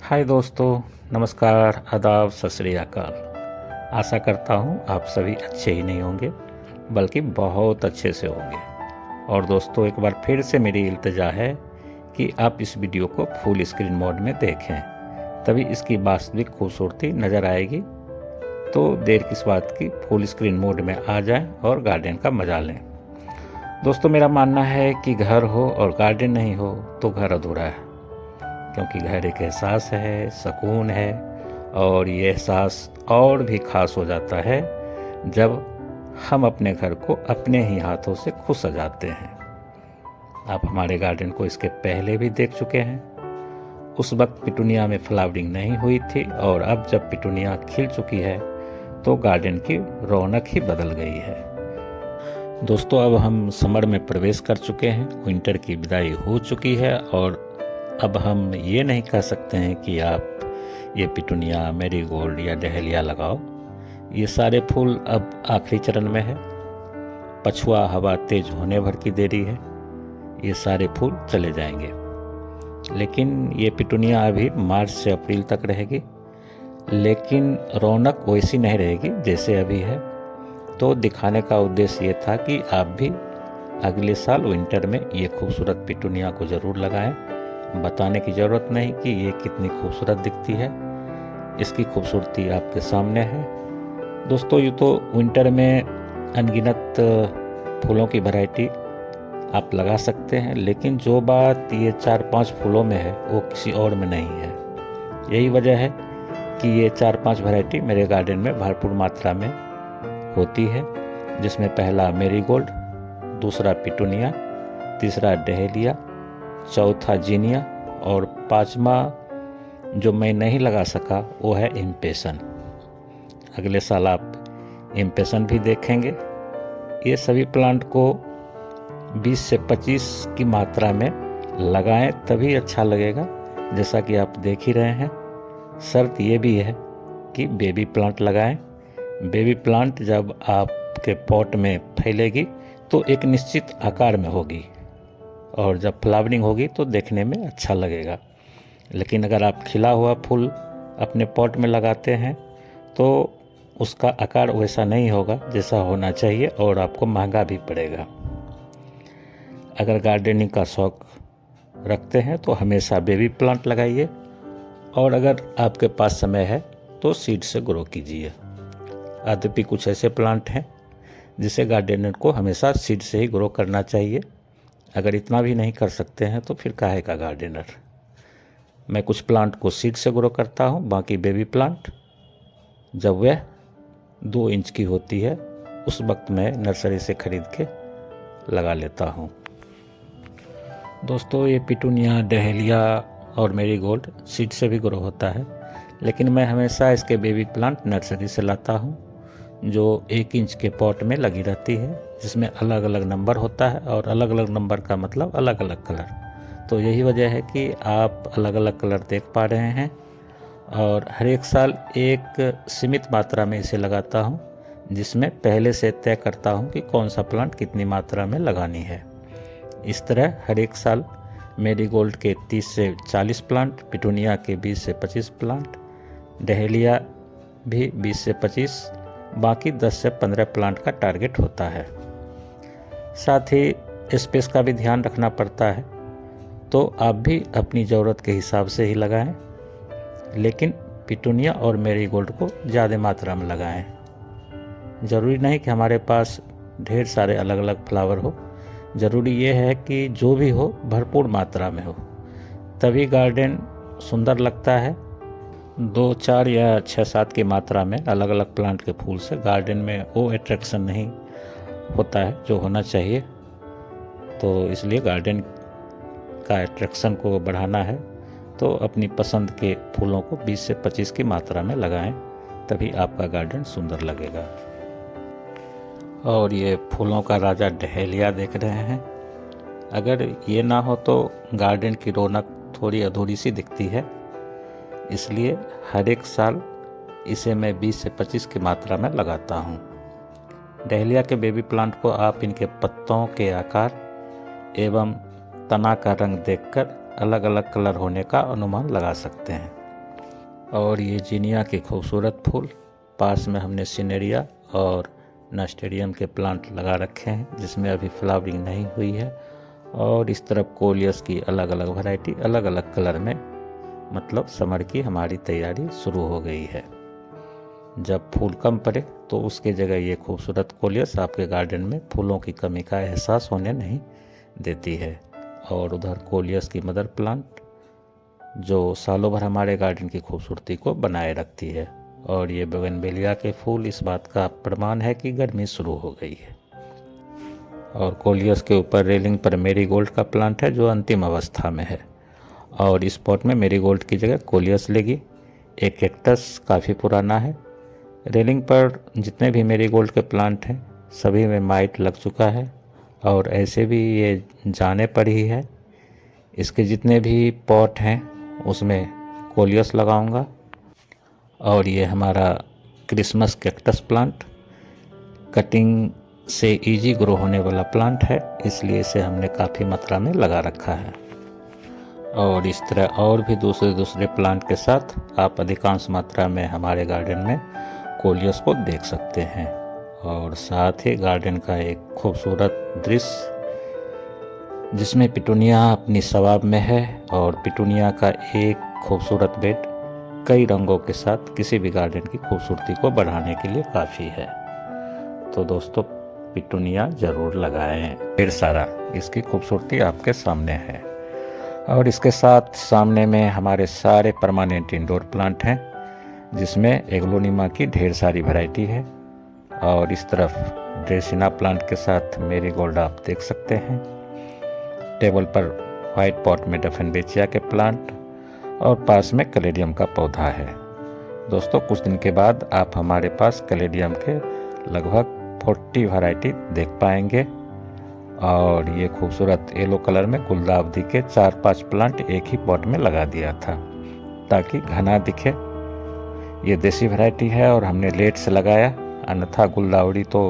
हाय दोस्तों, नमस्कार, आदाब, सत श्री अकाल। आशा करता हूँ आप सभी अच्छे ही नहीं होंगे बल्कि बहुत अच्छे से होंगे। और दोस्तों, एक बार फिर से मेरी इल्तिजा है कि आप इस वीडियो को फुल स्क्रीन मोड में देखें, तभी इसकी वास्तविक खूबसूरती नज़र आएगी। तो देर किस बात की, फुल स्क्रीन मोड में आ जाएं और गार्डन का मजा लें। दोस्तों, मेरा मानना है कि घर हो और गार्डन नहीं हो तो घर अधूरा है, क्योंकि घर एक एहसास है, सुकून है, और ये एहसास और भी खास हो जाता है जब हम अपने घर को अपने ही हाथों से खुद सजाते हैं। आप हमारे गार्डन को इसके पहले भी देख चुके हैं। उस वक्त पिटूनिया में फ्लावरिंग नहीं हुई थी, और अब जब पिटूनिया खिल चुकी है तो गार्डन की रौनक ही बदल गई है। दोस्तों, अब हम समर में प्रवेश कर चुके हैं, विंटर की विदाई हो चुकी है, और अब हम ये नहीं कह सकते हैं कि आप ये पिटूनिया, मैरीगोल्ड या डहेलिया लगाओ। ये सारे फूल अब आखिरी चरण में है। पछुआ हवा तेज होने भर की देरी है, ये सारे फूल चले जाएंगे। लेकिन ये पिटूनिया अभी मार्च से अप्रैल तक रहेगी, लेकिन रौनक वैसी नहीं रहेगी जैसे अभी है। तो दिखाने का उद्देश्य ये था कि आप भी अगले साल विंटर में ये खूबसूरत पिटूनिया को ज़रूर लगाएं। बताने की ज़रूरत नहीं कि ये कितनी खूबसूरत दिखती है, इसकी खूबसूरती आपके सामने है। दोस्तों, ये तो विंटर में अनगिनत फूलों की वैरायटी आप लगा सकते हैं, लेकिन जो बात ये 4-5 फूलों में है वो किसी और में नहीं है। यही वजह है कि ये 4-5 वैरायटी मेरे गार्डन में भरपूर मात्रा में होती है, जिसमें पहला मैरीगोल्ड, दूसरा पिटूनिया, तीसरा डहेलिया, चौथा जीनिया, और पांचवा जो मैं नहीं लगा सका वो है इम्पेशन। अगले साल आप इम्पेशन भी देखेंगे। ये सभी प्लांट को 20 से 25 की मात्रा में लगाएं, तभी अच्छा लगेगा, जैसा कि आप देख ही रहे हैं। शर्त ये भी है कि बेबी प्लांट लगाएं। बेबी प्लांट जब आपके पॉट में फैलेगी तो एक निश्चित आकार में होगी, और जब फ्लावरिंग होगी तो देखने में अच्छा लगेगा। लेकिन अगर आप खिला हुआ फूल अपने पॉट में लगाते हैं तो उसका आकार वैसा नहीं होगा जैसा होना चाहिए, और आपको महंगा भी पड़ेगा। अगर गार्डनिंग का शौक रखते हैं तो हमेशा बेबी प्लांट लगाइए, और अगर आपके पास समय है तो सीड से ग्रो कीजिए। यद्यपि कुछ ऐसे प्लांट हैं जिसे गार्डनर को हमेशा सीड से ही ग्रो करना चाहिए। अगर इतना भी नहीं कर सकते हैं तो फिर काहे का गार्डनर। मैं कुछ प्लांट को सीड से ग्रो करता हूँ, बाकी बेबी प्लांट जब वह 2 इंच की होती है उस वक्त मैं नर्सरी से खरीद के लगा लेता हूँ। दोस्तों, ये पिटूनिया, डहेलिया और मैरीगोल्ड सीड से भी ग्रो होता है, लेकिन मैं हमेशा इसके बेबी प्लांट नर्सरी से लाता हूँ, जो 1 इंच के पॉट में लगी रहती है, जिसमें अलग अलग नंबर होता है, और अलग अलग नंबर का मतलब अलग अलग कलर। तो यही वजह है कि आप अलग अलग कलर देख पा रहे हैं, और हर एक साल एक सीमित मात्रा में इसे लगाता हूँ, जिसमें पहले से तय करता हूँ कि कौन सा प्लांट कितनी मात्रा में लगानी है। इस तरह हर एक साल मैरीगोल्ड के 30 से 40 प्लांट, पिटूनिया के 20 से 25 प्लांट, डहेलिया भी 20 से 25, बाकी 10 से 15 प्लांट का टारगेट होता है। साथ ही स्पेस का भी ध्यान रखना पड़ता है, तो आप भी अपनी ज़रूरत के हिसाब से ही लगाएं, लेकिन पिटूनिया और मैरीगोल्ड को ज़्यादा मात्रा में लगाएं। ज़रूरी नहीं कि हमारे पास ढेर सारे अलग अलग फ्लावर हो, ज़रूरी ये है कि जो भी हो भरपूर मात्रा में हो, तभी गार्डन सुंदर लगता है। 2, 4 या 6, 7 की मात्रा में अलग अलग प्लांट के फूल से गार्डन में वो अट्रैक्शन नहीं होता है जो होना चाहिए। तो इसलिए गार्डन का अट्रैक्शन को बढ़ाना है तो अपनी पसंद के फूलों को 20 से 25 की मात्रा में लगाएं, तभी आपका गार्डन सुंदर लगेगा। और ये फूलों का राजा डहेलिया देख रहे हैं। अगर ये ना हो तो गार्डन की रौनक थोड़ी अधूरी सी दिखती है, इसलिए हर एक साल इसे मैं 20 से 25 की मात्रा में लगाता हूँ। डहेलिया के बेबी प्लांट को आप इनके पत्तों के आकार एवं तना का रंग देखकर अलग अलग कलर होने का अनुमान लगा सकते हैं। और ये जीनिया के खूबसूरत फूल। पास में हमने सिनेरिया और नास्टेरियम के प्लांट लगा रखे हैं जिसमें अभी फ्लावरिंग नहीं हुई है। और इस तरफ कोलियस की अलग अलग वैरायटी अलग अलग कलर में, मतलब समर की हमारी तैयारी शुरू हो गई है। जब फूल कम पड़े तो उसके जगह ये खूबसूरत कोलियस आपके गार्डन में फूलों की कमी का एहसास होने नहीं देती है। और उधर कोलियस की मदर प्लांट जो सालों भर हमारे गार्डन की खूबसूरती को बनाए रखती है। और ये बोगनवेलिया के फूल इस बात का प्रमाण है कि गर्मी शुरू हो गई है। और कोलियस के ऊपर रेलिंग पर मेरीगोल्ड का प्लांट है जो अंतिम अवस्था में है। और इस पॉट में मेरीगोल्ड की जगह कोलियस लेगी। एक कैक्टस काफ़ी पुराना है। रेलिंग पर जितने भी मेरीगोल्ड के प्लांट हैं सभी में माइट लग चुका है और ऐसे भी ये जाने पर ही है। इसके जितने भी पॉट हैं उसमें कोलियस लगाऊंगा। और ये हमारा क्रिसमस कैक्टस प्लांट कटिंग से इजी ग्रो होने वाला प्लांट है, इसलिए इसे हमने काफ़ी मात्रा में लगा रखा है। और इस तरह और भी दूसरे प्लांट के साथ आप अधिकांश मात्रा में हमारे गार्डन में कोलियस को देख सकते हैं। और साथ ही गार्डन का एक खूबसूरत दृश्य जिसमें पिटूनिया अपनी सवाब में है। और पिटूनिया का एक खूबसूरत बेड कई रंगों के साथ किसी भी गार्डन की खूबसूरती को बढ़ाने के लिए काफ़ी है। तो दोस्तों पिटूनिया ज़रूर लगाएं, ढेर सारा। इसकी खूबसूरती आपके सामने है। और इसके साथ सामने में हमारे सारे परमानेंट इंडोर प्लांट हैं जिसमें एग्लोनिमा की ढेर सारी वैरायटी है। और इस तरफ ड्रेसिना प्लांट के साथ मेरीगोल्ड आप देख सकते हैं। टेबल पर वाइट पॉट में डफनबेचिया के प्लांट और पास में कैलेडियम का पौधा है। दोस्तों कुछ दिन के बाद आप हमारे पास कैलेडियम के लगभग 40 वैरायटी देख पाएंगे। और ये खूबसूरत येलो कलर में गुलदावदी के 4-5 प्लांट एक ही पॉट में लगा दिया था ताकि घना दिखे। ये देसी वैरायटी है और हमने लेट से लगाया, अन्यथा गुलदावड़ी तो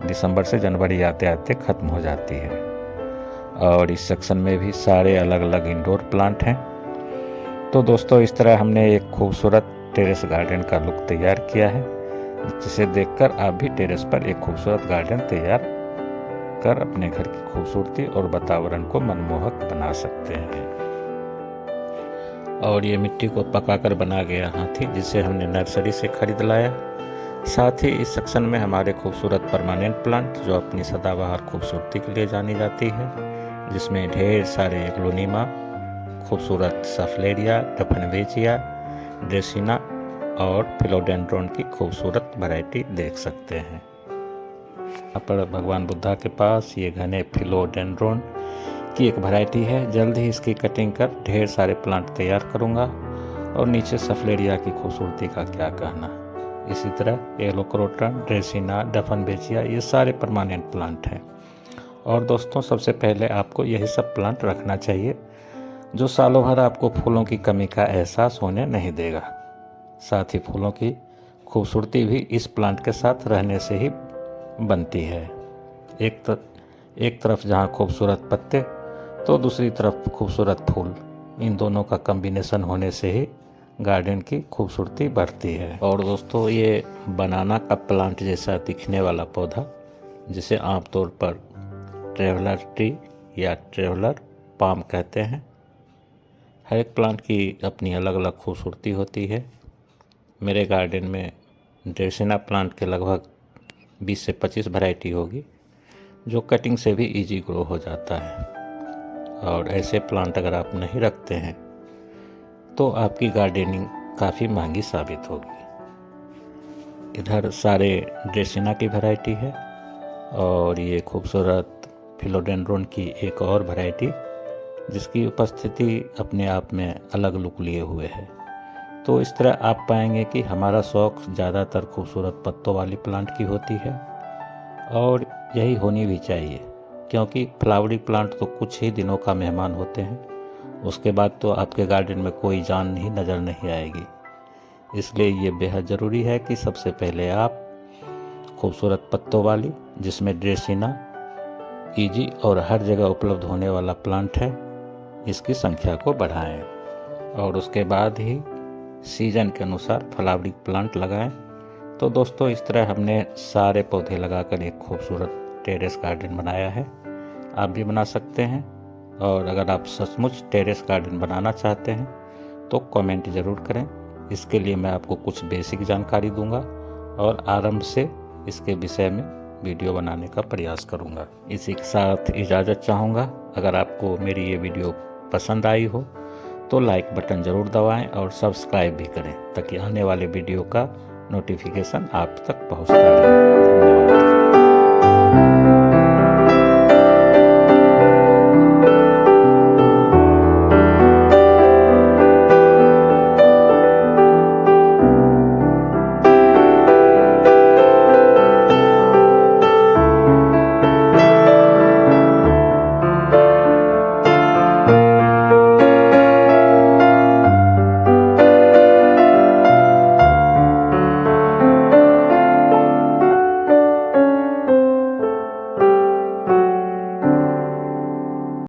दिसंबर से जनवरी आते आते ख़त्म हो जाती है। और इस सेक्शन में भी सारे अलग अलग इंडोर प्लांट हैं। तो दोस्तों इस तरह हमने एक खूबसूरत टेरेस गार्डन का लुक तैयार किया है जिसे देखकर आप भी टेरेस पर एक खूबसूरत गार्डन तैयार कर अपने घर की खूबसूरती और वातावरण को मनमोहक बना सकते हैं। और ये मिट्टी को पकाकर बना गया हाथी जिसे हमने नर्सरी से खरीद लाया। साथ ही इस सेक्शन में हमारे खूबसूरत परमानेंट प्लांट जो अपनी सदाबहार खूबसूरती के लिए जानी जाती है, जिसमें ढेर सारे एग्लोनिमा, खूबसूरत सफलेरिया, डफनबेचिया, ड्रेसिना और फिलोडेंड्रोन की खूबसूरत वैरायटी देख सकते हैं। यहाँ पर भगवान बुद्धा के पास ये घने फिलोडेंड्रोन की एक वैरायटी है। जल्द ही इसकी कटिंग कर ढेर सारे प्लांट तैयार करूँगा। और नीचे सफलेरिया की खूबसूरती का क्या कहना। इसी तरह एलोक्रोटन, ड्रेसिना, डफनबेचिया ये सारे परमानेंट प्लांट हैं। और दोस्तों सबसे पहले आपको यही सब प्लांट रखना चाहिए जो सालों भर आपको फूलों की कमी का एहसास होने नहीं देगा। साथ ही फूलों की खूबसूरती भी इस प्लांट के साथ रहने से ही बनती है। एक तरफ जहाँ खूबसूरत पत्ते तो दूसरी तरफ खूबसूरत फूल, इन दोनों का कॉम्बिनेशन होने से ही गार्डन की खूबसूरती बढ़ती है। और दोस्तों ये बनाना का प्लांट जैसा दिखने वाला पौधा जिसे आमतौर पर ट्रेवलर ट्री या ट्रेवलर पाम कहते हैं, हर एक प्लांट की अपनी अलग अलग खूबसूरती होती है। मेरे गार्डन में ड्रेसिना प्लांट के लगभग 20 से 25 वैरायटी होगी जो कटिंग से भी इजी ग्रो हो जाता है। और ऐसे प्लांट अगर आप नहीं रखते हैं तो आपकी गार्डनिंग काफ़ी महंगी साबित होगी। इधर सारे ड्रेसिना की वैरायटी है और ये खूबसूरत फिलोडेंड्रोन की एक और वैरायटी जिसकी उपस्थिति अपने आप में अलग लुक लिए हुए है। तो इस तरह आप पाएंगे कि हमारा शौक़ ज़्यादातर खूबसूरत पत्तों वाली प्लांट की होती है और यही होनी भी चाहिए, क्योंकि फ्लावरी प्लांट तो कुछ ही दिनों का मेहमान होते हैं, उसके बाद तो आपके गार्डन में कोई जान ही नज़र नहीं आएगी। इसलिए ये बेहद ज़रूरी है कि सबसे पहले आप खूबसूरत पत्तों वाली, जिसमें ड्रेसिना इजी और हर जगह उपलब्ध होने वाला प्लांट है, इसकी संख्या को बढ़ाएं। और उसके बाद ही सीजन के अनुसार फ्लावरिंग प्लांट लगाएं। तो दोस्तों इस तरह हमने सारे पौधे लगाकर एक खूबसूरत टेरेस गार्डन बनाया है। आप भी बना सकते हैं। और अगर आप सचमुच टेरेस गार्डन बनाना चाहते हैं तो कमेंट ज़रूर करें। इसके लिए मैं आपको कुछ बेसिक जानकारी दूंगा और आरंभ से इसके विषय में वीडियो बनाने का प्रयास करूंगा। इसी के साथ इजाज़त चाहूँगा। अगर आपको मेरी ये वीडियो पसंद आई हो तो लाइक बटन ज़रूर दबाएं और सब्सक्राइब भी करें ताकि आने वाले वीडियो का नोटिफिकेशन आप तक पहुंचता रहे। धन्यवाद।